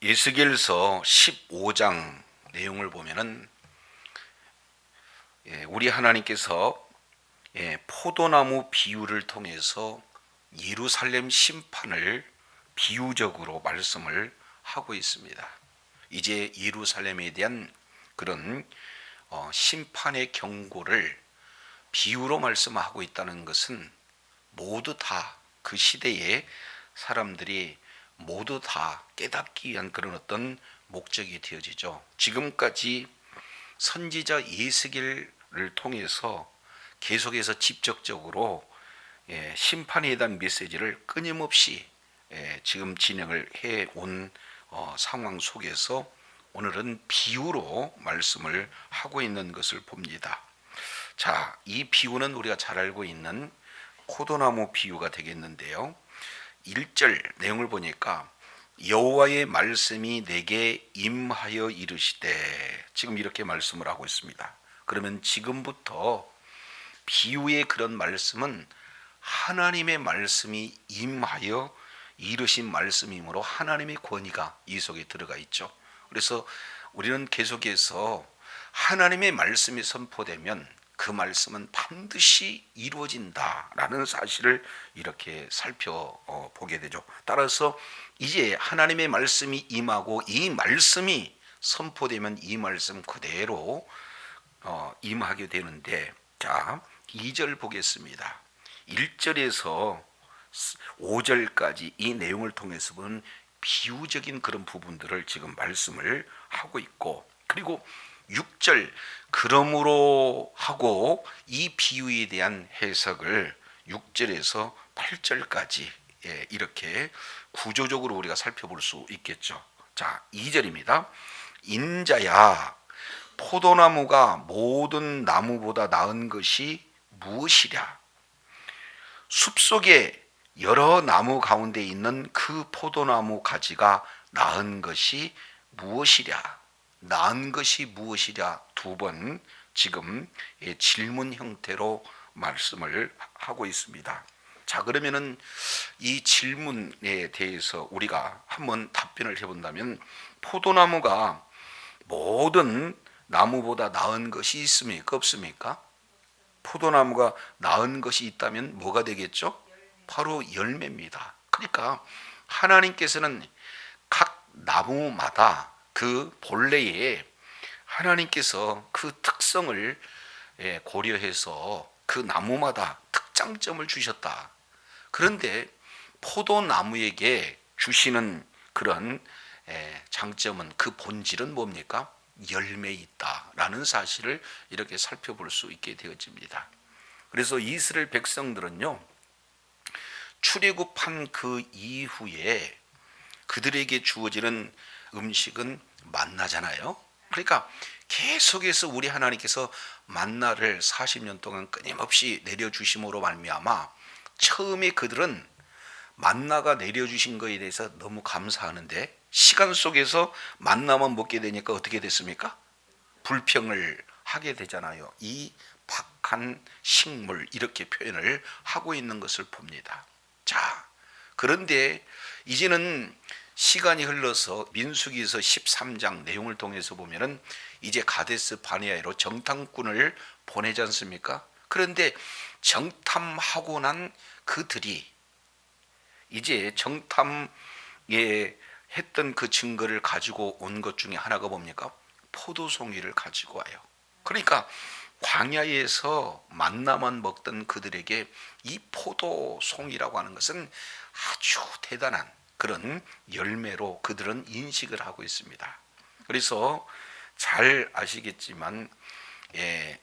에스겔서 15장 내용을 보면은 우리 하나님께서 포도나무 비유를 통해서 예루살렘 심판을 비유적으로 말씀을 하고 있습니다. 이제 예루살렘에 대한 그런 심판의 경고를 비유로 말씀하고 있다는 것은 모두 다 그 시대의 사람들이 모두 다 깨닫기 위한 그런 어떤 목적이 되어지죠. 지금까지 선지자 예스겔을 통해서 계속해서 직접적으로 심판에 대한 메시지를 끊임없이 지금 진행을 해온 상황 속에서 오늘은 비유로 말씀을 하고 있는 것을 봅니다. 자, 이 비유는 우리가 잘 알고 있는 포도나무 비유가 되겠는데요. 1절 내용을 보니까 여호와의 말씀이 내게 임하여 이르시되, 지금 이렇게 말씀을 하고 있습니다. 그러면 지금부터 비유의 그런 말씀은 하나님의 말씀이 임하여 이르신 말씀이므로 하나님의 권위가 이 속에 들어가 있죠. 그래서 우리는 계속해서 하나님의 말씀이 선포되면 그 말씀은 반드시 이루어진다라는 사실을 이렇게 살펴보게 되죠. 따라서 이제 하나님의 말씀이 임하고 이 말씀이 선포되면 이 말씀 그대로 임하게 되는데, 자 2절 보겠습니다. 1절에서 5절까지 이 내용을 통해서 보는 비유적인 그런 부분들을 지금 말씀을 하고 있고, 그리고 6절 그러므로 하고 이 비유에 대한 해석을 6절에서 8절까지 이렇게 구조적으로 우리가 살펴볼 수 있겠죠. 자 2절입니다. 인자야, 포도나무가 모든 나무보다 나은 것이 무엇이랴? 숲속에 여러 나무 가운데 있는 그 포도나무 가지가 나은 것이 무엇이랴? 나은 것이 무엇이랴? 두 번 지금 질문 형태로 말씀을 하고 있습니다. 자, 그러면은 이 질문에 대해서 우리가 한번 답변을 해본다면, 포도나무가 모든 나무보다 나은 것이 있습니까? 없습니까? 포도나무가 나은 것이 있다면 뭐가 되겠죠? 바로 열매입니다. 그러니까 하나님께서는 각 나무마다 그 본래에 하나님께서 그 특성을 고려해서 그 나무마다 특장점을 주셨다. 그런데 포도나무에게 주시는 그런 장점은, 그 본질은 뭡니까? 열매에 있다라는 사실을 이렇게 살펴볼 수 있게 되어집니다. 그래서 이스라엘 백성들은요, 출애굽한 그 이후에 그들에게 주어지는 음식은 만나잖아요. 그러니까 계속해서 우리 하나님께서 만나를 40년 동안 끊임없이 내려주심으로 말미암아 처음에 그들은 만나가 내려주신 것에 대해서 너무 감사하는데, 시간 속에서 만나만 먹게 되니까 어떻게 됐습니까? 불평을 하게 되잖아요. 이 박한 식물, 이렇게 표현을 하고 있는 것을 봅니다. 자, 그런데 이제는 시간이 흘러서 민수기서 13장 내용을 통해서 보면은 이제 가데스 바네아로 정탐꾼을 보내지 않습니까? 그런데 정탐하고 난 그들이 이제 정탐에 했던 그 증거를 가지고 온 것 중에 하나가 뭡니까? 포도송이를 가지고 와요. 그러니까 광야에서 만나만 먹던 그들에게 이 포도송이라고 하는 것은 아주 대단한 그런 열매로 그들은 인식을 하고 있습니다. 그래서 잘 아시겠지만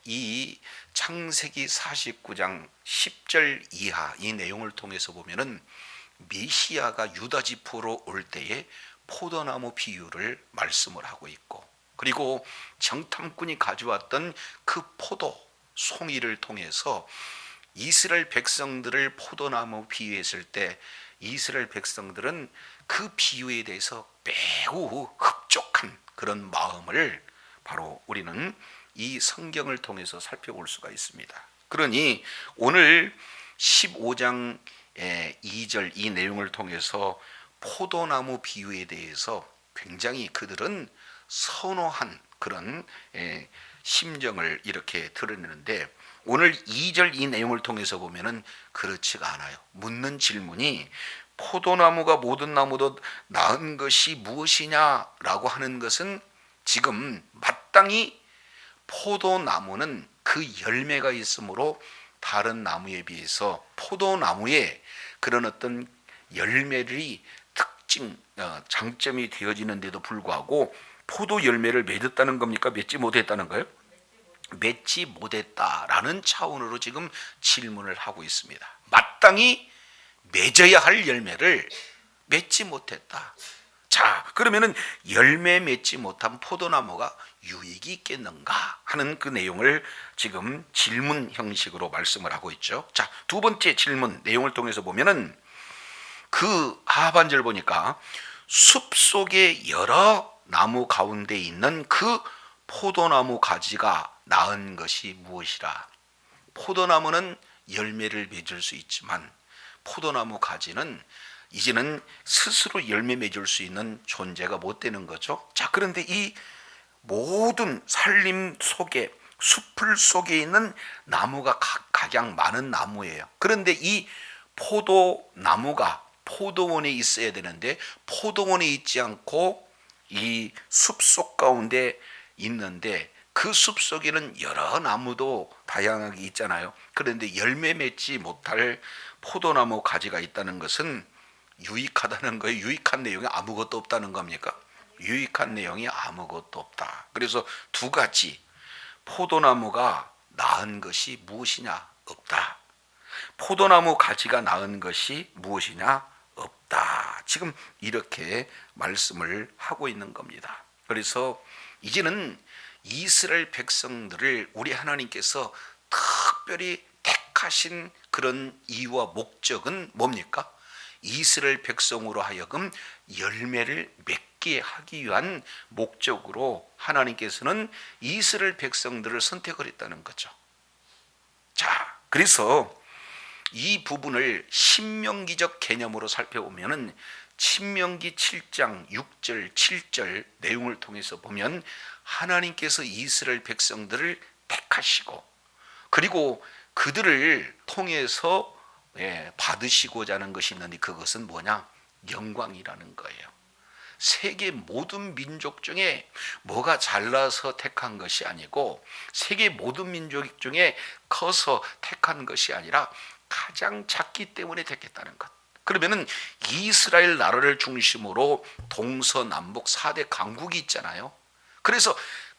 이 창세기 49장 10절 이하 이 내용을 통해서 보면은 메시아가 유다 지파로 올 때에 포도나무 비유를 말씀을 하고 있고, 그리고 정탐꾼이 가져왔던 그 포도 송이를 통해서 이스라엘 백성들을 포도나무 비유했을 때 이스라엘 백성들은 그 비유에 대해서 매우 흡족한 그런 마음을 바로 우리는 이 성경을 통해서 살펴볼 수가 있습니다. 그러니 오늘 15장 2절 이 내용을 통해서 포도나무 비유에 대해서 굉장히 그들은 선호한 그런 심정을 이렇게 드러내는데, 오늘 2절 이 내용을 통해서 보면은 그렇지가 않아요. 묻는 질문이 포도나무가 모든 나무도 나은 것이 무엇이냐라고 하는 것은, 지금 마땅히 포도나무는 그 열매가 있으므로 다른 나무에 비해서 포도나무에 그런 어떤 열매들이 장점이 되어지는데도 불구하고 포도 열매를 맺었다는 겁니까? 맺지 못했다는 거예요? 맺지 못했다라는 차원으로 지금 질문을 하고 있습니다. 마땅히 맺어야 할 열매를 맺지 못했다. 자, 그러면은 열매 맺지 못한 포도나무가 유익이 있겠는가 하는 그 내용을 지금 질문 형식으로 말씀을 하고 있죠. 자, 두 번째 질문 내용을 통해서 보면은 그 하반절 보니까 숲 속의 여러 나무 가운데 있는 그 포도나무 가지가 나은 것이 무엇이라. 포도나무는 열매를 맺을 수 있지만 포도나무 가지는 이제는 스스로 열매 맺을 수 있는 존재가 못 되는 거죠. 자, 그런데 이 모든 산림 속에, 숲을 속에 있는 나무가 각양 많은 나무예요. 그런데 이 포도나무가 포도원에 있어야 되는데 포도원에 있지 않고 이 숲속 가운데 있는데, 그 숲속에는 여러 나무도 다양하게 있잖아요. 그런데 열매 맺지 못할 포도나무 가지가 있다는 것은 유익하다는 거예요? 유익한 내용이 아무것도 없다는 겁니까? 유익한 내용이 아무것도 없다. 그래서 두 가지, 포도나무가 나은 것이 무엇이냐? 없다. 포도나무 가지가 나은 것이 무엇이냐? 없다. 지금 이렇게 말씀을 하고 있는 겁니다. 그래서 이제는 이스라엘 백성들을 우리 하나님께서 특별히 택하신 그런 이유와 목적은 뭡니까? 이스라엘 백성으로 하여금 열매를 맺게 하기 위한 목적으로 하나님께서는 이스라엘 백성들을 선택을 했다는 거죠. 자, 그래서 이 부분을 신명기적 개념으로 살펴보면은 신명기 7장 6절 7절 내용을 통해서 보면 하나님께서 이스라엘 백성들을 택하시고 그리고 그들을 통해서 받으시고자 하는 것이 있는데, 그것은 뭐냐? 영광이라는 거예요. 세계 모든 민족 중에 뭐가 잘나서 택한 것이 아니고, 세계 모든 민족 중에 커서 택한 것이 아니라 가장 작기 때문에 택했다는 것. 그러면은 이스라엘 나라를 중심으로 동서남북 4대 강국이 있잖아요. 그래서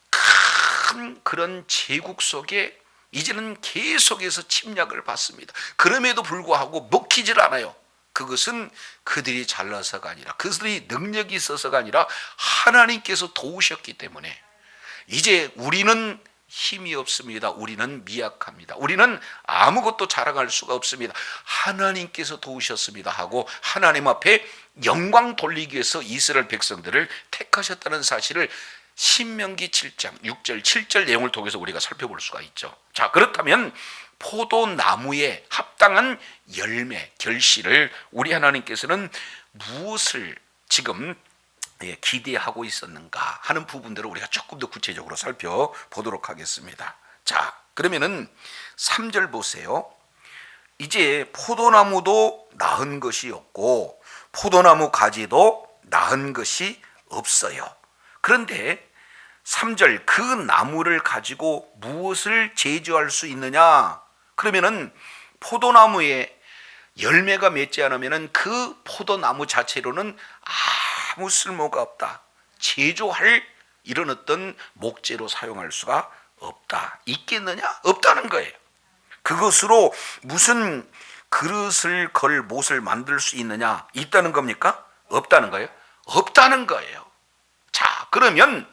큰 그런 제국 속에 이제는 계속해서 침략을 받습니다. 그럼에도 불구하고 먹히질 않아요. 그것은 그들이 잘나서가 아니라, 그들이 능력이 있어서가 아니라 하나님께서 도우셨기 때문에. 이제 우리는 힘이 없습니다. 우리는 미약합니다. 우리는 아무것도 자랑할 수가 없습니다. 하나님께서 도우셨습니다 하고 하나님 앞에 영광 돌리기 위해서 이스라엘 백성들을 택하셨다는 사실을 신명기 7장 6절 7절 내용을 통해서 우리가 살펴볼 수가 있죠. 자, 그렇다면 포도나무에 합당한 열매, 결실을 우리 하나님께서는 무엇을 지금 기대하고 있었는가 하는 부분들을 우리가 조금 더 구체적으로 살펴보도록 하겠습니다. 자, 그러면은 3절 보세요. 이제 포도나무도 나은 것이 없고 포도나무 가지도 나은 것이 없어요. 그런데 3절, 그 나무를 가지고 무엇을 제조할 수 있느냐? 그러면은 포도나무에 열매가 맺지 않으면은 그 포도나무 자체로는 아무 쓸모가 없다. 제조할 이런 어떤 목재로 사용할 수가 없다. 있겠느냐? 없다는 거예요. 그것으로 무슨 그릇을 걸 못을 만들 수 있느냐? 있다는 겁니까? 없다는 거예요? 없다는 거예요. 자, 그러면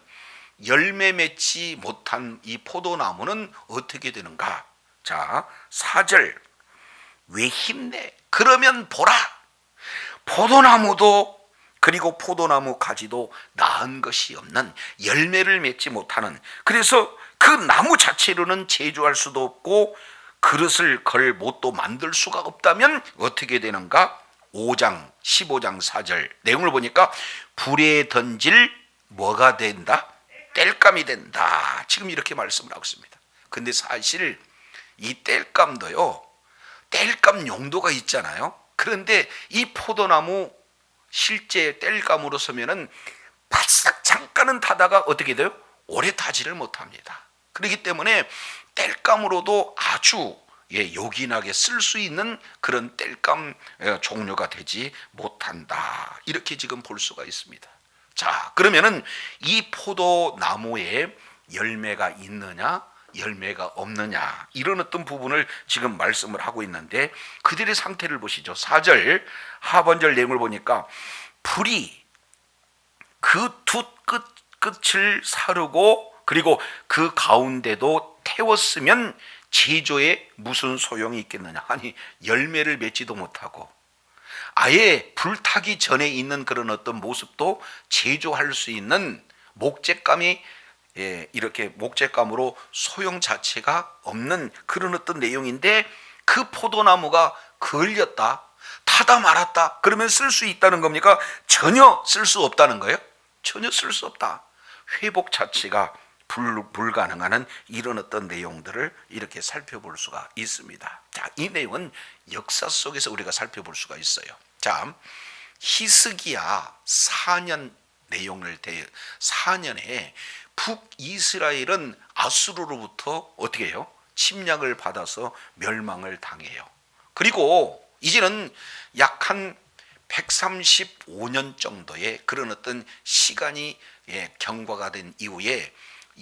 열매 맺지 못한 이 포도나무는 어떻게 되는가? 자, 4절, 왜 힘내? 그러면 보라, 포도나무도 그리고 포도나무 가지도 나은 것이 없는, 열매를 맺지 못하는, 그래서 그 나무 자체로는 제조할 수도 없고 그릇을 걸 못도 만들 수가 없다면 어떻게 되는가? 5장 15장 4절 내용을 보니까 불에 던질 뭐가 된다? 땔감이 된다. 지금 이렇게 말씀을 하고 있습니다. 근데 사실 이 땔감도요, 땔감 용도가 있잖아요. 그런데 이 포도나무 실제 땔감으로 서면은 바싹 잠깐은 타다가 어떻게 돼요? 오래 타지를 못합니다. 그렇기 때문에 땔감으로도 아주 요긴하게 쓸 수 있는 그런 땔감 종류가 되지 못한다. 이렇게 지금 볼 수가 있습니다. 자, 그러면은 이 포도나무에 열매가 있느냐 열매가 없느냐, 이런 어떤 부분을 지금 말씀을 하고 있는데, 그들의 상태를 보시죠. 4절 하반절 내용을 보니까 불이 그 두 끝을 사르고 그리고 그 가운데도 태웠으면 제조에 무슨 소용이 있겠느냐. 아니, 열매를 맺지도 못하고 아예 불타기 전에 있는 그런 어떤 모습도 제조할 수 있는 목재감이 이렇게 목재감으로 소용 자체가 없는 그런 어떤 내용인데, 그 포도나무가 걸렸다, 타다 말았다, 그러면 쓸 수 있다는 겁니까? 전혀 쓸 수 없다는 거예요. 전혀 쓸 수 없다. 회복 자체가 불가능한 이런 어떤 내용들을 이렇게 살펴볼 수가 있습니다. 자, 이 내용은 역사 속에서 우리가 살펴볼 수가 있어요. 자, 히스기야 4년 내용을 4년에 북이스라엘은 아수르로부터 어떻게 해요? 침략을 받아서 멸망을 당해요. 그리고 이제는 약 한 135년 정도의 그런 어떤 시간이 경과가 된 이후에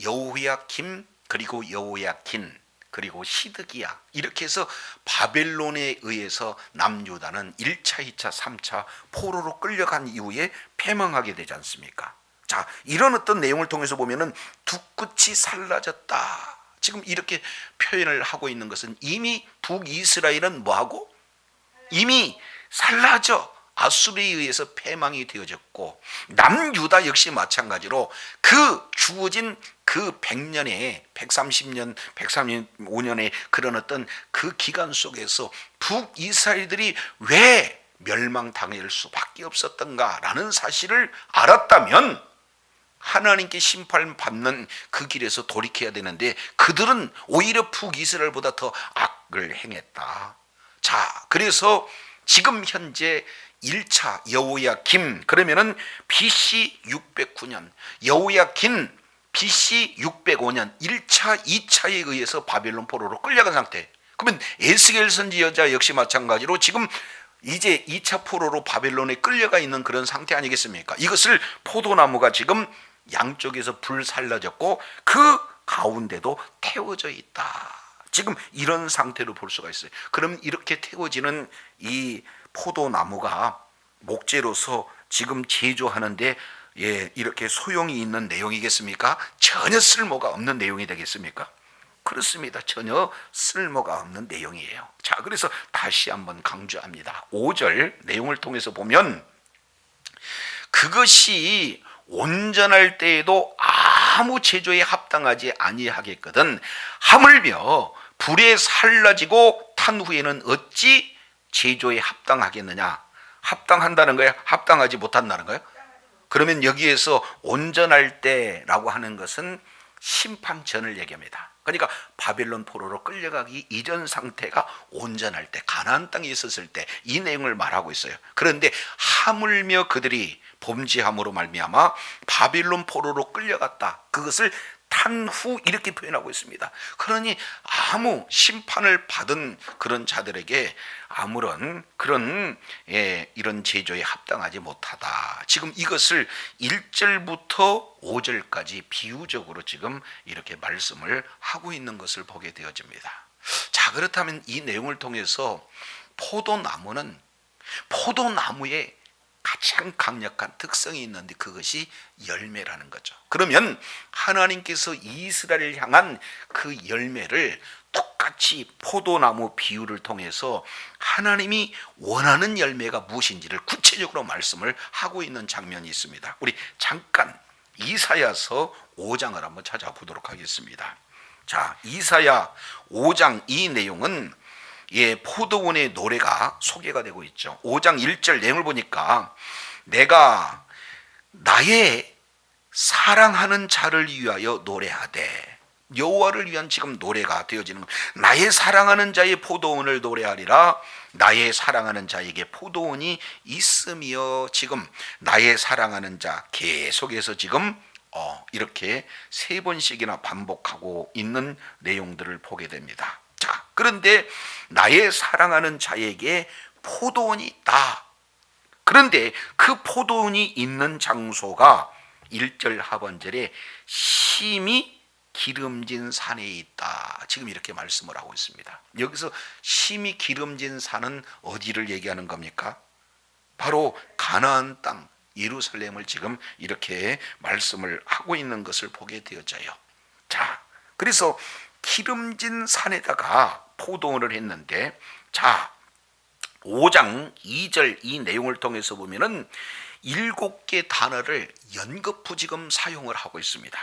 여호야김, 그리고 여호야긴, 그리고 시드기야, 이렇게 해서 바벨론에 의해서 남유다는 1차, 2차, 3차 포로로 끌려간 이후에 패망하게 되지 않습니까? 자, 이런 어떤 내용을 통해서 보면은 두 끝이 살라졌다, 지금 이렇게 표현을 하고 있는 것은 이미 북이스라엘은 뭐하고? 이미 살라져 아수르에 의해서 패망이 되어졌고, 남유다 역시 마찬가지로 그 주어진 그 100년에 130년 135년의 그런 어떤 그 기간 속에서 북이스라엘들이 왜 멸망당할 수밖에 없었던가라는 사실을 알았다면 하나님께 심판받는 그 길에서 돌이켜야 되는데, 그들은 오히려 북이스라엘보다 더 악을 행했다. 자, 그래서 지금 현재 1차 여호야김, 그러면은 BC 609년, 여호야긴 BC 605년 1차, 2차에 의해서 바벨론 포로로 끌려간 상태. 그러면 에스겔 선지자 역시 마찬가지로 지금 이제 2차 포로로 바벨론에 끌려가 있는 그런 상태 아니겠습니까? 이것을 포도나무가 지금 양쪽에서 불살라졌고 그 가운데도 태워져 있다. 지금 이런 상태로 볼 수가 있어요. 그럼 이렇게 태워지는 이 포도나무가 목재로서 지금 제조하는데 이렇게 소용이 있는 내용이겠습니까? 전혀 쓸모가 없는 내용이 되겠습니까? 그렇습니다. 전혀 쓸모가 없는 내용이에요. 자, 그래서 다시 한번 강조합니다. 5절 내용을 통해서 보면 그것이 온전할 때에도 아무 제조에 합당하지 아니하겠거든 하물며 불에 살라지고 탄 후에는 어찌 제조에 합당하겠느냐. 합당한다는 거예요? 합당하지 못한다는 거예요? 그러면 여기에서 온전할 때라고 하는 것은 심판 전을 얘기합니다. 그러니까 바벨론 포로로 끌려가기 이전 상태가 온전할 때, 가나안 땅에 있었을 때 이 내용을 말하고 있어요. 그런데 하물며 그들이 범죄함으로 말미암아 바벨론 포로로 끌려갔다, 그것을 탄 후 이렇게 표현하고 있습니다. 그러니 아무 심판을 받은 그런 자들에게 아무런 그런 이런 제조에 합당하지 못하다. 지금 이것을 1절부터 5절까지 비유적으로 지금 이렇게 말씀을 하고 있는 것을 보게 되어집니다. 자, 그렇다면 이 내용을 통해서 포도나무의 가장 강력한 특성이 있는데 그것이 열매라는 거죠. 그러면 하나님께서 이스라엘을 향한 그 열매를 똑같이 포도나무 비유를 통해서 하나님이 원하는 열매가 무엇인지를 구체적으로 말씀을 하고 있는 장면이 있습니다. 우리 잠깐 이사야서 5장을 한번 찾아보도록 하겠습니다. 자, 이사야 5장 이 내용은 포도원의 노래가 소개가 되고 있죠. 5장 1절 내용을 보니까 내가 나의 사랑하는 자를 위하여 노래하되, 여호와를 위한 지금 노래가 되어지는 것. 나의 사랑하는 자의 포도원을 노래하리라. 나의 사랑하는 자에게 포도원이 있으며, 지금 나의 사랑하는 자 계속해서 지금 이렇게 세 번씩이나 반복하고 있는 내용들을 보게 됩니다. 자, 그런데 나의 사랑하는 자에게 포도원이 있다. 그런데 그 포도원이 있는 장소가 1절 하반절에 심히 기름진 산에 있다. 지금 이렇게 말씀을 하고 있습니다. 여기서 심히 기름진 산은 어디를 얘기하는 겁니까? 바로 가나안 땅 예루살렘을 지금 이렇게 말씀을 하고 있는 것을 보게 되어져요. 자, 그래서 기름진 산에다가 포도원을 했는데, 자, 5장 2절 이 내용을 통해서 보면은 7개 단어를 연거푸 지금 사용을 하고 있습니다.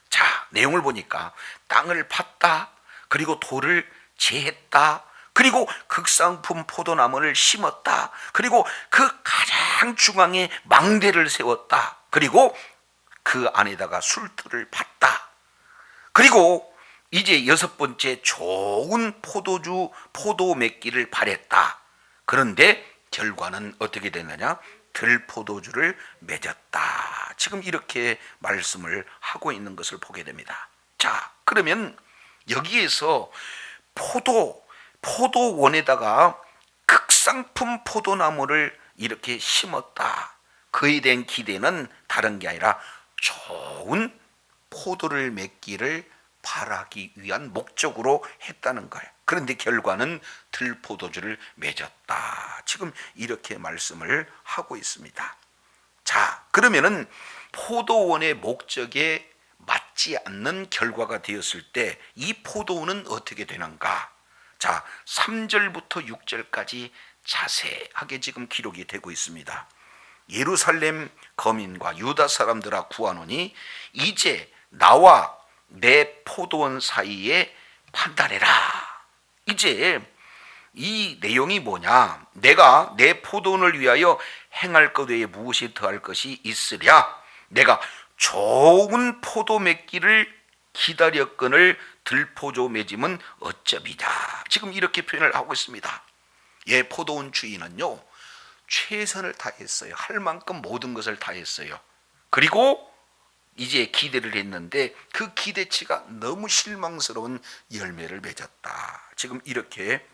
자, 내용을 보니까 땅을 팠다, 그리고 돌을 재했다, 그리고 극상품 포도나무를 심었다, 그리고 그 가장 중앙에 망대를 세웠다, 그리고 그 안에다가 술틀을 팠다, 그리고 이제 6번째 좋은 포도 맺기를 바랬다. 그런데 결과는 어떻게 됐느냐? 들포도주를 맺었다. 지금 이렇게 말씀을 하고 있는 것을 보게 됩니다. 자, 그러면 여기에서 포도원에다가 극상품 포도나무를 이렇게 심었다. 그에 대한 기대는 다른 게 아니라 좋은 포도를 맺기를 바라기 위한 목적으로 했다는 거예요. 그런데 결과는 들포도주를 맺었다. 지금 이렇게 말씀을 하고 있습니다. 자, 그러면은 포도원의 목적에 맞지 않는 결과가 되었을 때 이 포도원은 어떻게 되는가? 자, 3절부터 6절까지 자세하게 지금 기록이 되고 있습니다. 예루살렘 거민과 유다 사람들아 구하노니 이제 나와 내 포도원 사이에 판단해라. 이제 이 내용이 뭐냐? 내가 내 포도원을 위하여 행할 것 외에 무엇이 더할 것이 있으랴? 내가 좋은 포도 맺기를 기다렸거늘 들포도 맺음은 어쩌비냐? 지금 이렇게 표현을 하고 있습니다. 예, 포도원 주인은요, 최선을 다했어요. 할 만큼 모든 것을 다했어요. 그리고 이제 기대를 했는데 그 기대치가 너무 실망스러운 열매를 맺었다. 지금 이렇게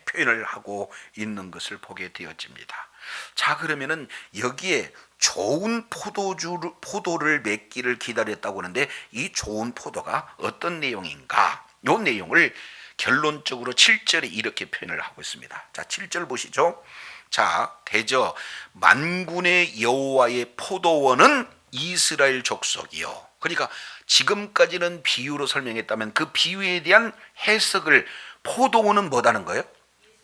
표현을 하고 있는 것을 보게 되어집니다. 자, 그러면은 여기에 좋은 포도를 맺기를 기다렸다고 하는데 이 좋은 포도가 어떤 내용인가? 이 내용을 결론적으로 7절에 이렇게 표현을 하고 있습니다. 자, 7절 보시죠. 자, 대저 만군의 여호와의 포도원은 이스라엘 족속이요. 그러니까 지금까지는 비유로 설명했다면 그 비유에 대한 해석을, 포도원은 뭐다는 거예요?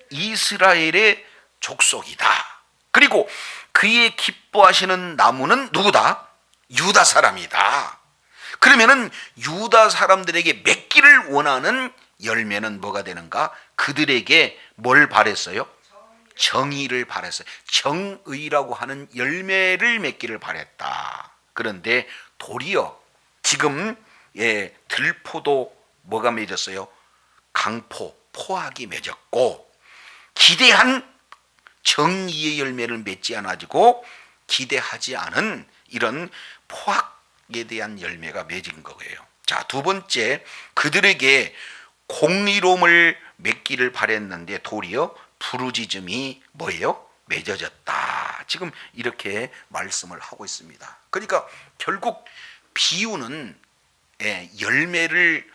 이스라엘의 족속이다. 그리고 그의 기뻐하시는 나무는 누구다? 유다 사람이다. 그러면은 유다 사람들에게 맺기를 원하는 열매는 뭐가 되는가? 그들에게 뭘 바랬어요? 정의를 바랬어요. 정의라고 하는 열매를 맺기를 바랬다. 그런데 도리어 지금 들포도 뭐가 맺었어요? 포악이 맺었고, 기대한 정의의 열매를 맺지 않아지고 기대하지 않은 이런 포악에 대한 열매가 맺은 거예요. 자, 두 번째, 그들에게 공의로움을 맺기를 바랬는데 도리어 부르짖음이 뭐예요? 맺어졌다. 지금 이렇게 말씀을 하고 있습니다. 그러니까 결국 비유는 열매를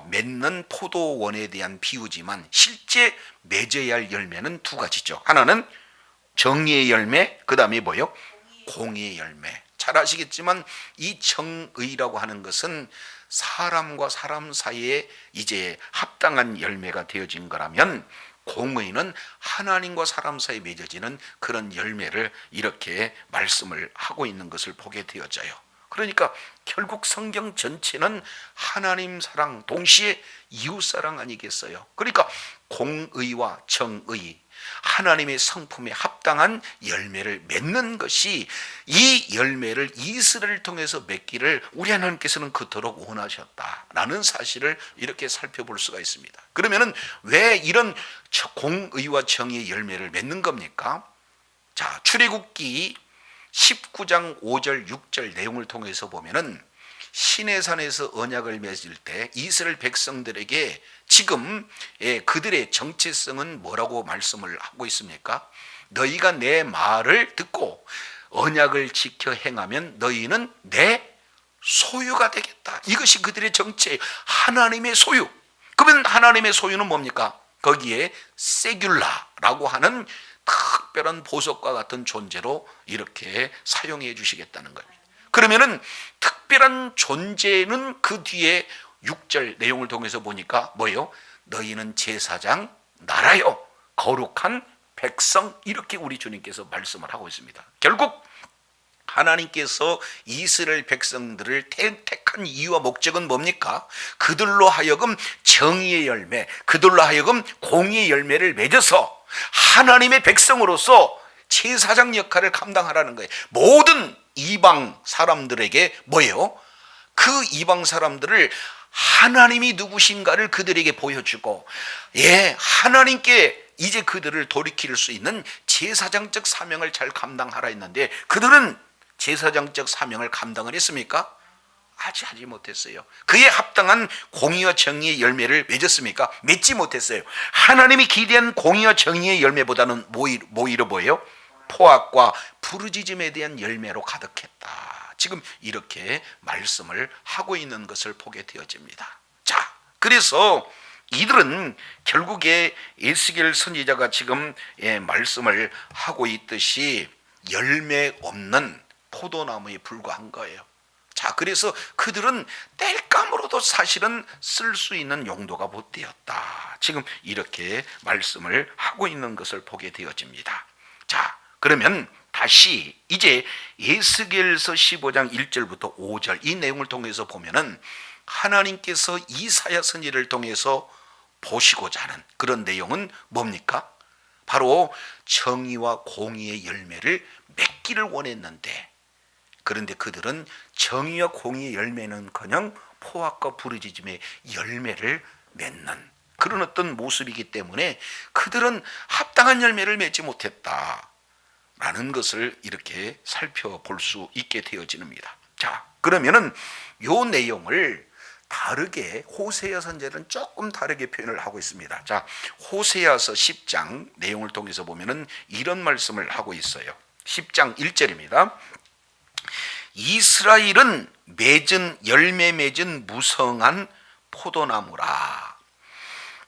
맺는 포도원에 대한 비유지만 실제 맺어야 할 열매는 두 가지죠. 하나는 정의의 열매, 그 다음에 뭐예요? 공의의 열매. 잘 아시겠지만 이 정의라고 하는 것은 사람과 사람 사이에 이제 합당한 열매가 되어진 거라면, 공의는 하나님과 사람 사이에 맺어지는 그런 열매를 이렇게 말씀을 하고 있는 것을 보게 되어져요. 그러니까 결국 성경 전체는 하나님 사랑 동시에 이웃 사랑 아니겠어요? 그러니까 공의와 정의, 하나님의 성품에 합당한 열매를 맺는 것이, 이 열매를 이스라엘을 통해서 맺기를 우리 하나님께서는 그토록 원하셨다라는 사실을 이렇게 살펴볼 수가 있습니다. 그러면은 왜 이런 공의와 정의의 열매를 맺는 겁니까? 자, 출애굽기 19장 5절 6절 내용을 통해서 보면은 시내산에서 언약을 맺을 때 이스라엘 백성들에게 지금 그들의 정체성은 뭐라고 말씀을 하고 있습니까? 너희가 내 말을 듣고 언약을 지켜 행하면 너희는 내 소유가 되겠다. 이것이 그들의 정체, 하나님의 소유. 그러면 하나님의 소유는 뭡니까? 거기에 세귤라라고 하는 특별한 보석과 같은 존재로 이렇게 사용해 주시겠다는 거예요. 그러면은 특별한 존재는 그 뒤에 6절 내용을 통해서 보니까 뭐예요? 너희는 제사장, 나라요, 거룩한 백성, 이렇게 우리 주님께서 말씀을 하고 있습니다. 결국 하나님께서 이스라엘 백성들을 택한 이유와 목적은 뭡니까? 그들로 하여금 정의의 열매, 그들로 하여금 공의의 열매를 맺어서 하나님의 백성으로서 제사장 역할을 감당하라는 거예요. 모든 이방 사람들에게 뭐예요? 그 이방 사람들을 하나님이 누구신가를 그들에게 보여주고, 하나님께 이제 그들을 돌이킬 수 있는 제사장적 사명을 잘 감당하라 했는데, 그들은 제사장적 사명을 감당을 했습니까? 아직 하지 못했어요. 그에 합당한 공의와 정의의 열매를 맺었습니까? 맺지 못했어요. 하나님이 기대한 공의와 정의의 열매보다는 오히려 뭐예요? 포악과 부르짖음에 대한 열매로 가득했다. 지금 이렇게 말씀을 하고 있는 것을 보게 되어집니다. 자, 그래서 이들은 결국에 에스겔 선지자가 지금 말씀을 하고 있듯이 열매 없는 포도나무에 불과한 거예요. 자, 그래서 그들은 땔감으로도 사실은 쓸 수 있는 용도가 못 되었다. 지금 이렇게 말씀을 하고 있는 것을 보게 되어집니다. 자, 그러면 다시 이제 에스겔서 15장 1절부터 5절 이 내용을 통해서 보면은 하나님께서 이사야 선지자를 통해서 보시고자 하는 그런 내용은 뭡니까? 바로 정의와 공의의 열매를 맺기를 원했는데, 그런데 그들은 정의와 공의의 열매는커녕 포악과 부르짖음의 열매를 맺는 그런 어떤 모습이기 때문에 그들은 합당한 열매를 맺지 못했다라는 것을 이렇게 살펴볼 수 있게 되어집니다. 자, 그러면은 요 내용을 다르게 호세아 선지자는 조금 다르게 표현을 하고 있습니다. 자, 호세아서 10장 내용을 통해서 보면은 이런 말씀을 하고 있어요. 10장 1절입니다. 이스라엘은 열매 맺은 무성한 포도나무라.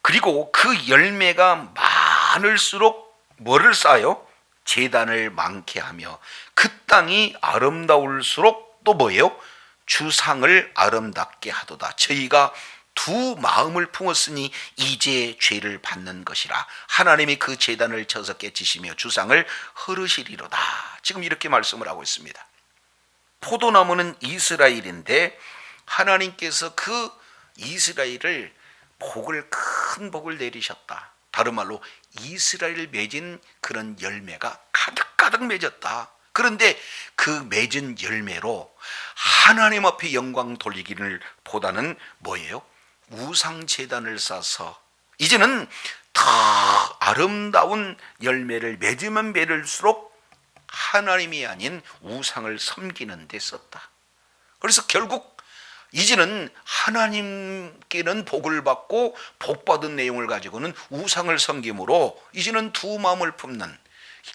그리고 그 열매가 많을수록 뭐를 쌓아요? 제단을 많게 하며 그 땅이 아름다울수록 또 뭐예요? 주상을 아름답게 하도다. 저희가 두 마음을 품었으니 이제 죄를 받는 것이라. 하나님이 그 제단을 쳐서 깨치시며 주상을 흐르시리로다. 지금 이렇게 말씀을 하고 있습니다. 포도나무는 이스라엘인데 하나님께서 그 이스라엘을 큰 복을 내리셨다. 다른 말로 이스라엘 맺은 그런 열매가 가득가득 맺었다. 그런데 그 맺은 열매로 하나님 앞에 영광 돌리기를 보다는 뭐예요? 우상 제단을 쌓아서 이제는 더 아름다운 열매를 맺으면 맺을수록 하나님이 아닌 우상을 섬기는 데 썼다. 그래서 결국 이제는 하나님께는 복을 받고 복받은 내용을 가지고는 우상을 섬김으로 이제는 두 마음을 품는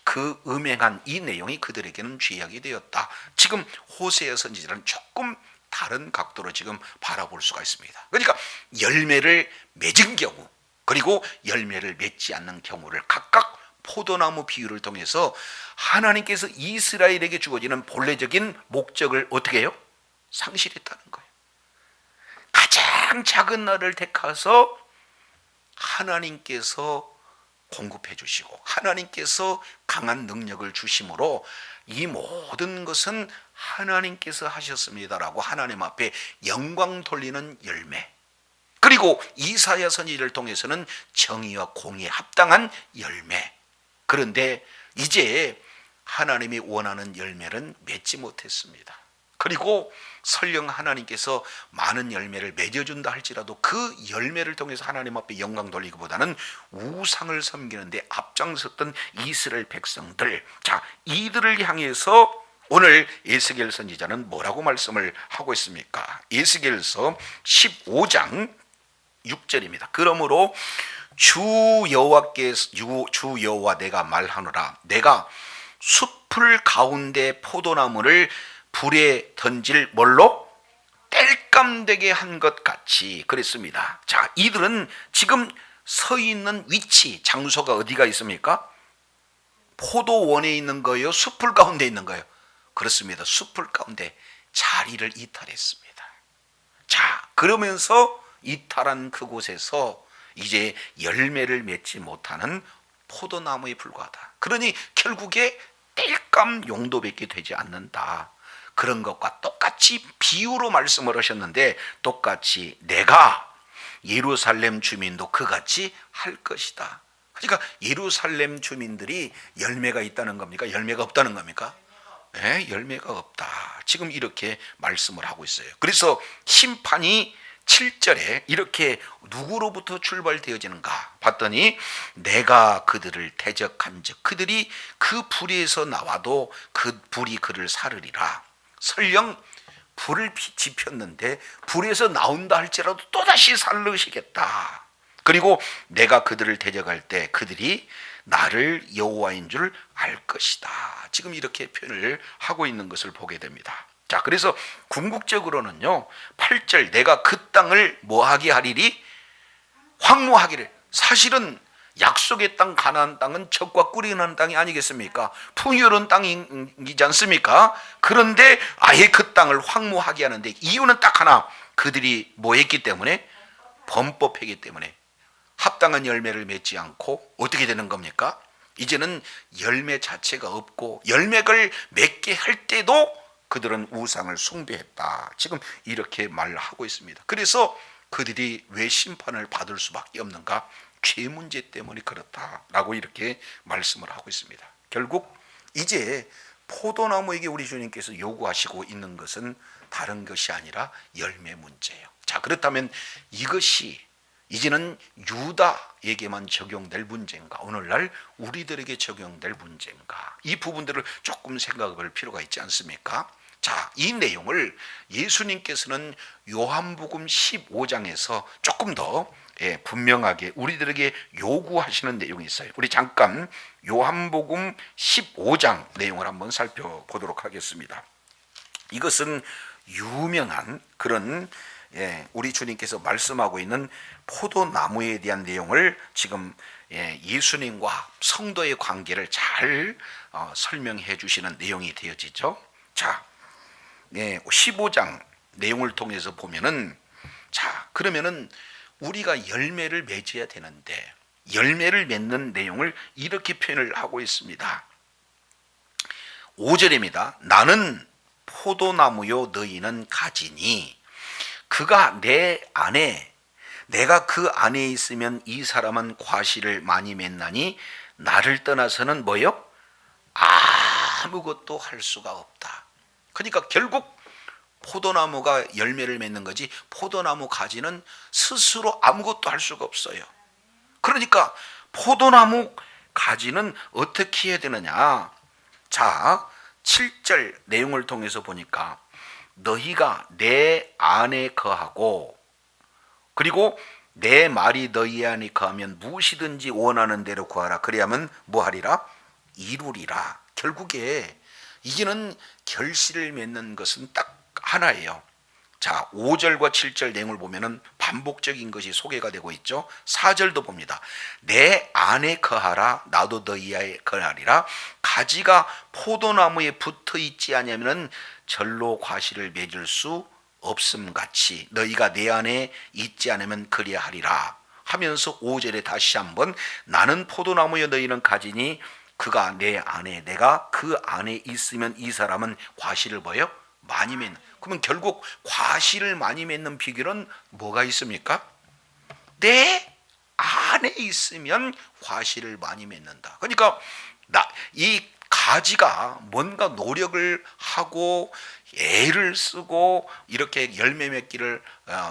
그 음행한 이 내용이 그들에게는 죄악이 되었다. 지금 호세아 선지자는 조금 다른 각도로 지금 바라볼 수가 있습니다. 그러니까 열매를 맺은 경우 그리고 열매를 맺지 않는 경우를 각각 포도나무 비유를 통해서 하나님께서 이스라엘에게 주어지는 본래적인 목적을 어떻게 해요? 상실했다는 거예요. 가장 작은 날을 택해서 하나님께서 공급해 주시고 하나님께서 강한 능력을 주심으로 이 모든 것은 하나님께서 하셨습니다라고 하나님 앞에 영광 돌리는 열매, 그리고 이사야 선지자를 통해서는 정의와 공의에 합당한 열매, 그런데 이제 하나님이 원하는 열매는 맺지 못했습니다. 그리고 설령 하나님께서 많은 열매를 맺어준다 할지라도 그 열매를 통해서 하나님 앞에 영광 돌리기보다는 우상을 섬기는데 앞장섰던 이스라엘 백성들, 자, 이들을 향해서 오늘 에스겔 선지자는 뭐라고 말씀을 하고 있습니까? 에스겔서 15장 6절입니다. 그러므로 주 여호와 내가 말하노라, 내가 숲을 가운데 포도나무를 불에 던질 뭘로? 땔감되게 한 것 같이 그랬습니다. 자, 이들은 지금 서 있는 위치, 장소가 어디가 있습니까? 포도원에 있는 거예요? 숲을 가운데 있는 거예요? 그렇습니다. 숲을 가운데 자리를 이탈했습니다. 자, 그러면서 이탈한 그곳에서 이제 열매를 맺지 못하는 포도나무에 불과하다. 그러니 결국에 땔감 용도밖에 되지 않는다. 그런 것과 똑같이 비유로 말씀을 하셨는데, 똑같이 내가 예루살렘 주민도 그같이 할 것이다. 그러니까 예루살렘 주민들이 열매가 있다는 겁니까? 열매가 없다는 겁니까? 네, 열매가 없다. 지금 이렇게 말씀을 하고 있어요. 그래서 심판이 7절에 이렇게 누구로부터 출발되어지는가 봤더니, 내가 그들을 대적한 즉 그들이 그 불에서 나와도 그 불이 그를 사르리라. 설령 불을 지폈는데 불에서 나온다 할지라도 또다시 살르시겠다. 그리고 내가 그들을 대적할 때 그들이 나를 여호와인 줄 알 것이다. 지금 이렇게 표현을 하고 있는 것을 보게 됩니다. 자, 그래서 궁극적으로는요, 8절 내가 그 땅을 뭐하게 하리리? 황무하기를. 사실은 약속의 땅 가나안 땅은 젖과 꿀이 흐르는 땅이 아니겠습니까? 풍요로운 땅이지 않습니까? 그런데 아예 그 땅을 황무하게 하는데 이유는 딱 하나, 그들이 뭐 했기 때문에? 범법했기 때문에. 합당한 열매를 맺지 않고 어떻게 되는 겁니까? 이제는 열매 자체가 없고 열매를 맺게 할 때도 그들은 우상을 숭배했다. 지금 이렇게 말하고 있습니다. 그래서 그들이 왜 심판을 받을 수밖에 없는가? 죄 문제 때문에 그렇다라고 이렇게 말씀을 하고 있습니다. 결국 이제 포도나무에게 우리 주님께서 요구하시고 있는 것은 다른 것이 아니라 열매 문제예요. 자, 그렇다면 이것이 이제는 유다에게만 적용될 문제인가? 오늘날 우리들에게 적용될 문제인가? 이 부분들을 조금 생각해 볼 필요가 있지 않습니까? 자, 이 내용을 예수님께서는 요한복음 15장에서 조금 더 분명하게 우리들에게 요구하시는 내용이 있어요. 우리 잠깐 요한복음 15장 내용을 한번 살펴보도록 하겠습니다. 이것은 유명한 그런 우리 주님께서 말씀하고 있는 포도나무에 대한 내용을 지금 예수님과 성도의 관계를 잘 설명해 주시는 내용이 되어지죠. 자, 15장 내용을 통해서 보면은, 자, 그러면은 우리가 열매를 맺어야 되는데 열매를 맺는 내용을 이렇게 표현을 하고 있습니다. 5절입니다. 나는 포도나무요 너희는 가지니 그가 내 안에 내가 그 안에 있으면 이 사람은 과실을 많이 맺나니 나를 떠나서는 뭐요? 아무것도 할 수가 없다. 그러니까 결국 포도나무가 열매를 맺는 거지 포도나무 가지는 스스로 아무것도 할 수가 없어요. 그러니까 포도나무 가지는 어떻게 해야 되느냐? 자, 7절 내용을 통해서 보니까 너희가 내 안에 거하고 그리고 내 말이 너희 안에 거하면 무엇이든지 원하는 대로 구하라. 그래야만 뭐하리라? 이루리라. 결국에 이제는 결실을 맺는 것은 딱 하나예요. 자, 5절과 7절 내용을 보면은 반복적인 것이 소개가 되고 있죠. 4절도 봅니다. 내 안에 거하라 나도 너희 안에 거하리라. 가지가 포도나무에 붙어 있지 아니하면은 절로 과실을 맺을 수 없음 같이 너희가 내 안에 있지 않으면 그리하리라 하면서 5절에 다시 한번 나는 포도나무여 너희는 가지니 그가 내 안에 내가 그 안에 있으면 이 사람은 과실을 뭐요? 많이 맺는. 그러면 결국 과실을 많이 맺는 비결은 뭐가 있습니까? 내 안에 안에 있으면 과실을 많이 맺는다. 그러니까 이 가지가 뭔가 노력을 하고 애를 쓰고 이렇게 열매 맺기를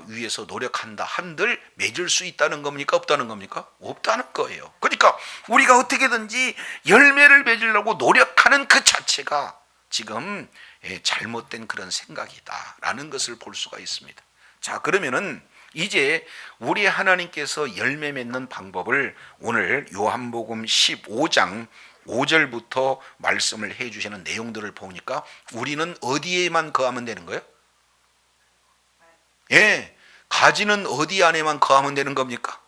위해서 노력한다 한들 맺을 수 있다는 겁니까? 없다는 겁니까? 없다는 거예요. 그러니까 우리가 어떻게든지 열매를 맺으려고 노력하는 그 자체가 지금 잘못된 그런 생각이다라는 것을 볼 수가 있습니다. 자, 그러면은 이제 우리 하나님께서 열매 맺는 방법을 오늘 요한복음 15장 5절부터 말씀을 해주시는 내용들을 보니까 우리는 어디에만 거하면 되는 거예요? 예, 가지는 어디 안에만 거하면 되는 겁니까?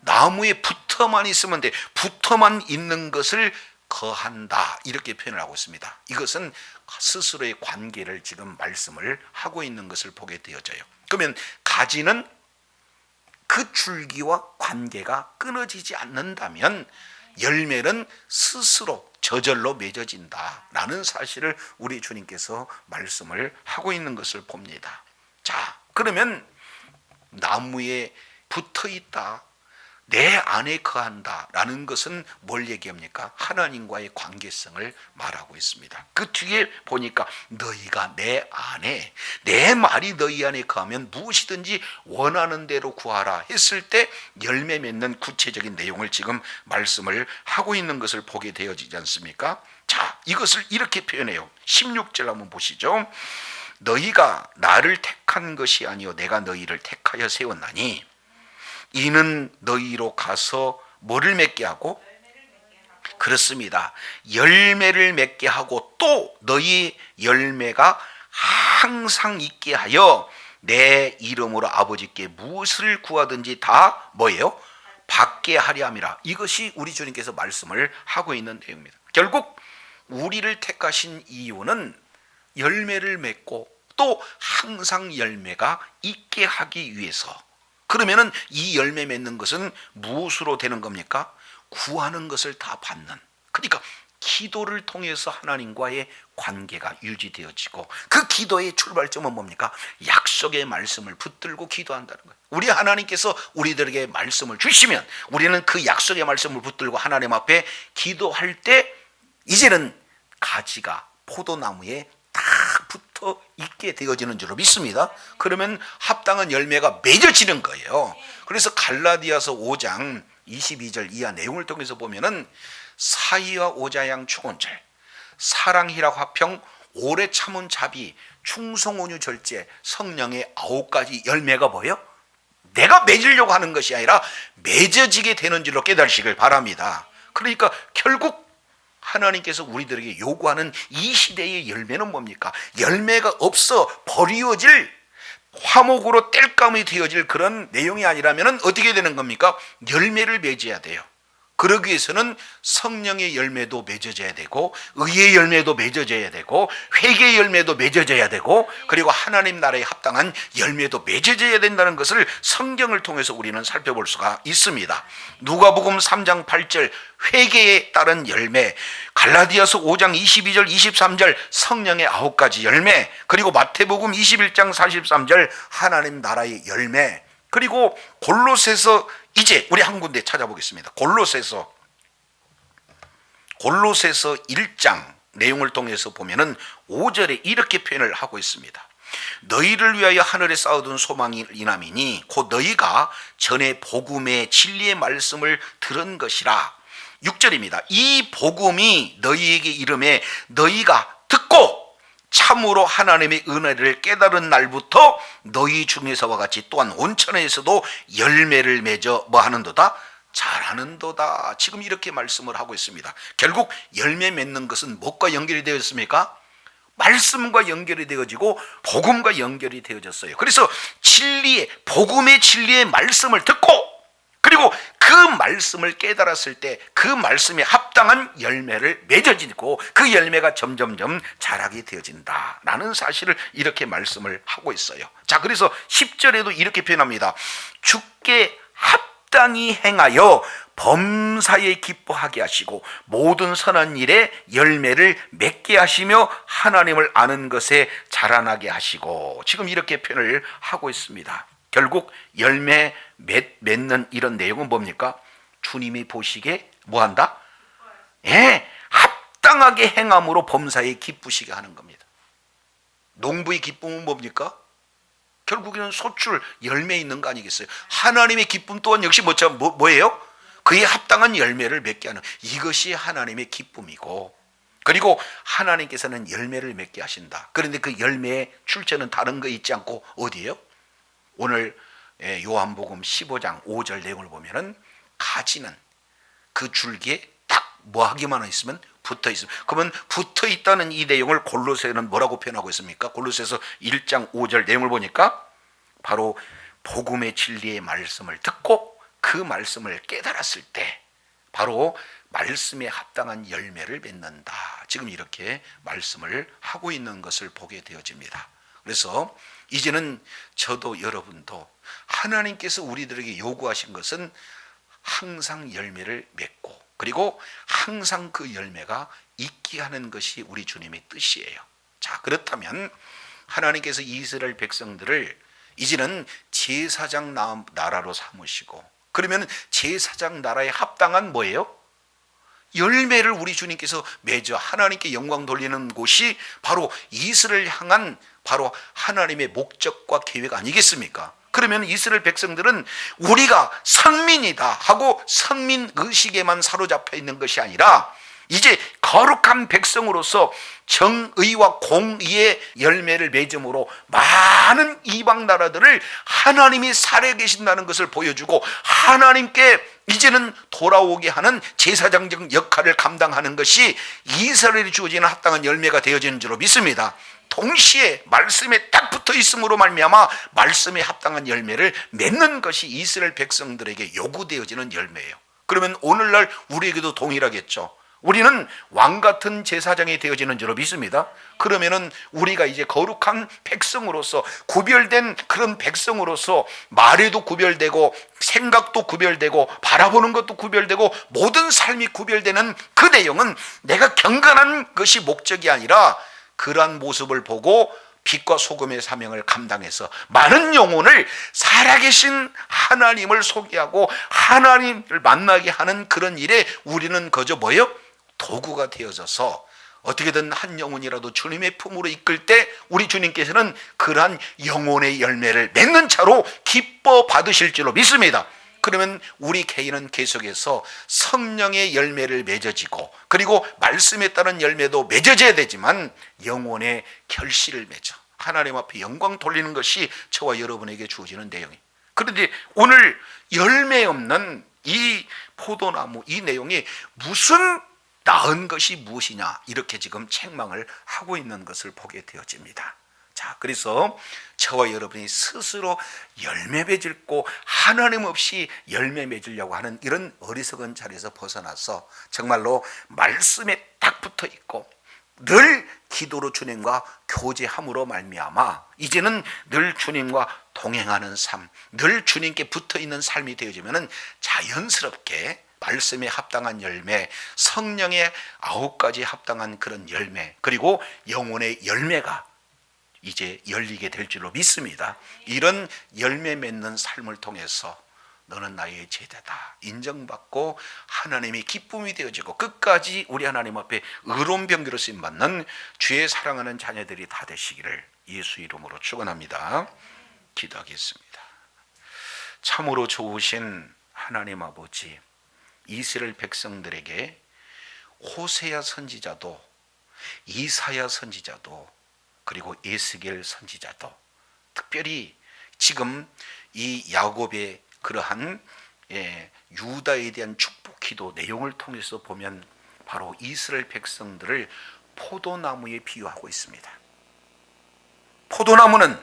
나무에 붙어만 있으면 돼. 붙어만 있는 것을 거한다, 이렇게 표현을 하고 있습니다. 이것은 스스로의 관계를 지금 말씀을 하고 있는 것을 보게 되어져요. 그러면 가지는 그 줄기와 관계가 끊어지지 않는다면 열매는 스스로 저절로 맺어진다라는 사실을 우리 주님께서 말씀을 하고 있는 것을 봅니다. 자, 그러면 나무에 붙어 있다, 내 안에 거한다라는 것은 뭘 얘기합니까? 하나님과의 관계성을 말하고 있습니다. 그 뒤에 보니까 너희가 내 안에, 내 말이 너희 안에 거하면 무엇이든지 원하는 대로 구하라 했을 때 열매 맺는 구체적인 내용을 지금 말씀을 하고 있는 것을 보게 되어지지 않습니까? 자, 이것을 이렇게 표현해요. 16절 한번 보시죠. 너희가 나를 택한 것이 아니요 내가 너희를 택하여 세웠나니 이는 너희로 가서 뭐를 맺게 하고? 그렇습니다. 열매를 맺게 하고 또 너희 열매가 항상 있게 하여 내 이름으로 아버지께 무엇을 구하든지 다 뭐예요? 받게 하려 함이라. 이것이 우리 주님께서 말씀을 하고 있는 내용입니다. 결국 우리를 택하신 이유는 열매를 맺고 또 항상 열매가 있게 하기 위해서. 그러면은 이 열매 맺는 것은 무엇으로 되는 겁니까? 구하는 것을 다 받는. 그러니까 기도를 통해서 하나님과의 관계가 유지되어지고 그 기도의 출발점은 뭡니까? 약속의 말씀을 붙들고 기도한다는 거예요. 우리 하나님께서 우리들에게 말씀을 주시면 우리는 그 약속의 말씀을 붙들고 하나님 앞에 기도할 때 이제는 가지가 포도나무에 딱 붙어 있게 되어지는 줄로 믿습니다. 그러면 합당한 열매가 맺어지는 거예요. 그래서 갈라디아서 5장 22절 이하 내용을 통해서 보면은 사이와 오자양 축원절, 사랑희락 화평, 오래 참은 자비, 충성온유 절제, 성령의 9가지 열매가 뭐예요? 내가 맺으려고 하는 것이 아니라 맺어지게 되는 줄로 깨달으시길 바랍니다. 그러니까 결국 하나님께서 우리들에게 요구하는 이 시대의 열매는 뭡니까? 열매가 없어 버리어질 화목으로 땔감이 되어질 그런 내용이 아니라면 어떻게 되는 겁니까? 열매를 맺어야 돼요. 그러기 위해서는 성령의 열매도 맺어져야 되고 의의 열매도 맺어져야 되고 회개의 열매도 맺어져야 되고 그리고 하나님 나라에 합당한 열매도 맺어져야 된다는 것을 성경을 통해서 우리는 살펴볼 수가 있습니다. 누가복음 3장 8절 회개에 따른 열매, 갈라디아서 5장 22절 23절 성령의 9가지 열매, 그리고 마태복음 21장 43절 하나님 나라의 열매, 그리고 골로새서 이제 우리 한 군데 찾아보겠습니다. 골로새서 1장 내용을 통해서 보면은 5절에 이렇게 표현을 하고 있습니다. 너희를 위하여 하늘에 쌓아둔 소망이 이남이니 곧 너희가 전에 복음의 진리의 말씀을 들은 것이라. 6절입니다. 이 복음이 너희에게 이름에 너희가 듣고 참으로 하나님의 은혜를 깨달은 날부터 너희 중에서와 같이 또한 온천에서도 열매를 맺어 뭐 하는도다? 잘하는도다. 지금 이렇게 말씀을 하고 있습니다. 결국 열매 맺는 것은 무엇과 연결이 되어 있습니까? 말씀과 연결이 되어지고 복음과 연결이 되어졌어요. 그래서 진리의 복음의 진리의 말씀을 듣고 그리고 그 말씀을 깨달았을 때 그 말씀에 합당한 열매를 맺어지고 그 열매가 점점점 자라게 되어진다라는 사실을 이렇게 말씀을 하고 있어요. 자, 그래서 10절에도 이렇게 표현합니다. 주께 합당히 행하여 범사에 기뻐하게 하시고 모든 선한 일에 열매를 맺게 하시며 하나님을 아는 것에 자라나게 하시고 지금 이렇게 표현을 하고 있습니다. 결국 열매 맺는 이런 내용은 뭡니까? 주님이 보시기에 뭐한다? 예, 합당하게 행함으로 범사에 기쁘시게 하는 겁니다. 농부의 기쁨은 뭡니까? 결국에는 소출, 열매 있는 거 아니겠어요? 하나님의 기쁨 또한 역시 뭐예요? 그에 합당한 열매를 맺게 하는, 이것이 하나님의 기쁨이고, 그리고 하나님께서는 열매를 맺게 하신다. 그런데 그 열매의 출처는 다른 거 있지 않고 어디예요? 오늘 요한복음 15장 5절 내용을 보면은 가지는 그 줄기에 딱 뭐 하기만 있으면 붙어 있습니다. 그러면 붙어 있다는 이 내용을 골로새는 뭐라고 표현하고 있습니까? 골로새서 1장 5절 내용을 보니까 바로 복음의 진리의 말씀을 듣고 그 말씀을 깨달았을 때 바로 말씀에 합당한 열매를 맺는다. 지금 이렇게 말씀을 하고 있는 것을 보게 되어집니다. 그래서 이제는 저도 여러분도 하나님께서 우리들에게 요구하신 것은 항상 열매를 맺고, 그리고 항상 그 열매가 있게 하는 것이 우리 주님의 뜻이에요. 자, 그렇다면 하나님께서 이스라엘 백성들을 이제는 제사장 나라로 삼으시고, 그러면 제사장 나라에 합당한 뭐예요? 열매를 우리 주님께서 맺어 하나님께 영광 돌리는 곳이 바로 이스라엘을 향한 바로 하나님의 목적과 계획 아니겠습니까? 그러면 이스라엘 백성들은 우리가 선민이다 하고 선민 의식에만 사로잡혀 있는 것이 아니라 이제 거룩한 백성으로서 정의와 공의의 열매를 맺음으로 많은 이방 나라들을 하나님이 살아계신다는 것을 보여주고, 하나님께 이제는 돌아오게 하는 제사장적 역할을 감당하는 것이 이스라엘이 주어지는 합당한 열매가 되어지는 줄로 믿습니다. 동시에 말씀에 딱 붙어 있음으로 말미암아 말씀에 합당한 열매를 맺는 것이 이스라엘 백성들에게 요구되어지는 열매예요. 그러면 오늘날 우리에게도 동일하겠죠. 우리는 왕같은 제사장이 되어지는 줄로 믿습니다. 그러면은 우리가 이제 거룩한 백성으로서, 구별된 그런 백성으로서 말에도 구별되고 생각도 구별되고 바라보는 것도 구별되고 모든 삶이 구별되는 그 내용은 내가 경건한 것이 목적이 아니라 그러한 모습을 보고 빛과 소금의 사명을 감당해서 많은 영혼을 살아계신 하나님을 소개하고 하나님을 만나게 하는 그런 일에 우리는 그저 뭐예요? 도구가 되어져서 어떻게든 한 영혼이라도 주님의 품으로 이끌 때 우리 주님께서는 그러한 영혼의 열매를 맺는 차로 기뻐 받으실 줄로 믿습니다. 그러면 우리 개인은 계속해서 성령의 열매를 맺어지고, 그리고 말씀에 따른 열매도 맺어져야 되지만 영혼의 결실을 맺어 하나님 앞에 영광 돌리는 것이 저와 여러분에게 주어지는 내용이에요. 그런데 오늘 열매 없는 이 포도나무, 이 내용이 무슨 나은 것이 무엇이냐, 이렇게 지금 책망을 하고 있는 것을 보게 되어집니다. 자, 그래서 저와 여러분이 스스로 열매 맺고 하나님 없이 열매 맺으려고 하는 이런 어리석은 자리에서 벗어나서 정말로 말씀에 딱 붙어 있고 늘 기도로 주님과 교제함으로 말미암아 이제는 늘 주님과 동행하는 삶, 늘 주님께 붙어 있는 삶이 되어지면은 자연스럽게 말씀에 합당한 열매, 성령의 9가지 합당한 그런 열매, 그리고 영혼의 열매가 이제 열리게 될 줄로 믿습니다. 이런 열매 맺는 삶을 통해서 너는 나의 제자다 인정받고 하나님의 기쁨이 되어지고 끝까지 우리 하나님 앞에 의로운 병기로 쓰임받는 주의 사랑하는 자녀들이 다 되시기를 예수 이름으로 축원합니다. 기도하겠습니다. 참으로 좋으신 하나님 아버지, 이스라엘 백성들에게 호세야 선지자도 이사야 선지자도 그리고 에스겔 선지자도, 특별히 지금 이 야곱의 그러한 유다에 대한 축복 기도 내용을 통해서 보면 바로 이스라엘 백성들을 포도나무에 비유하고 있습니다. 포도나무는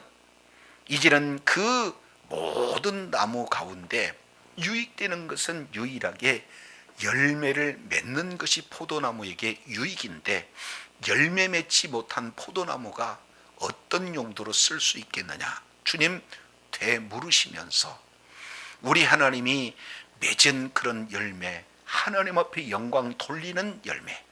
이제는 그 모든 나무 가운데 유익되는 것은 유일하게 열매를 맺는 것이 포도나무에게 유익인데, 열매 맺지 못한 포도나무가 어떤 용도로 쓸 수 있겠느냐, 주님 되물으시면서 우리 하나님이 맺은 그런 열매, 하나님 앞에 영광 돌리는 열매,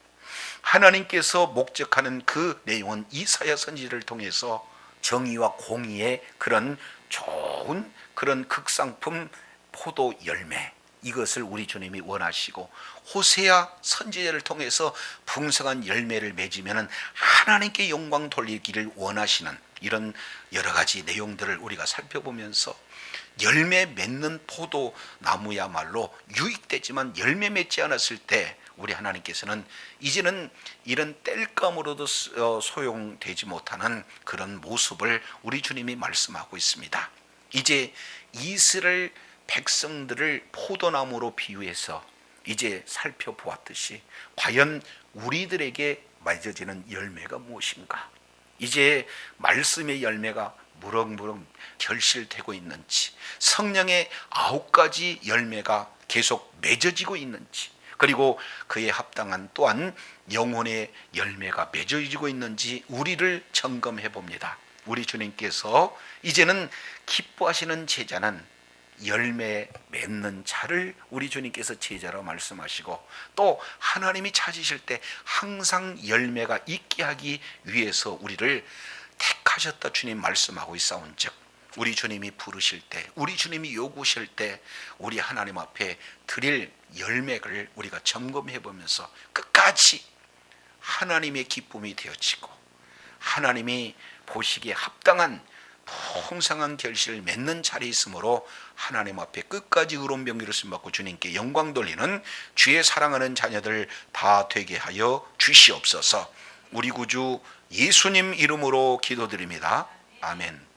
하나님께서 목적하는 그 내용은 이사야 선지를 통해서 정의와 공의의 그런 좋은 그런 극상품 포도 열매, 이것을 우리 주님이 원하시고, 호세아 선지자를 통해서 풍성한 열매를 맺으면 하나님께 영광 돌리기를 원하시는 이런 여러 가지 내용들을 우리가 살펴보면서, 열매 맺는 포도나무야말로 유익되지만 열매 맺지 않았을 때 우리 하나님께서는 이제는 이런 땔감으로도 소용되지 못하는 그런 모습을 우리 주님이 말씀하고 있습니다. 이제 이스라엘 백성들을 포도나무로 비유해서 이제 살펴보았듯이 과연 우리들에게 맺어지는 열매가 무엇인가, 이제 말씀의 열매가 무럭무럭 결실되고 있는지, 성령의 9가지 열매가 계속 맺어지고 있는지, 그리고 그에 합당한 또한 영혼의 열매가 맺어지고 있는지 우리를 점검해 봅니다. 우리 주님께서 이제는 기뻐하시는 제자는 열매 맺는 자를 우리 주님께서 제자로 말씀하시고, 또 하나님이 찾으실 때 항상 열매가 있게 하기 위해서 우리를 택하셨다 주님 말씀하고 있사온즉, 우리 주님이 부르실 때, 우리 주님이 요구하실 때 우리 하나님 앞에 드릴 열매를 우리가 점검해 보면서 끝까지 하나님의 기쁨이 되어지고 하나님이 보시기에 합당한 풍성한 결실을 맺는 자리에 있으므로 하나님 앞에 끝까지 의로운 병기를 쓰임받고 주님께 영광 돌리는 주의 사랑하는 자녀들 다 되게 하여 주시옵소서. 우리 구주 예수님 이름으로 기도드립니다. 아멘.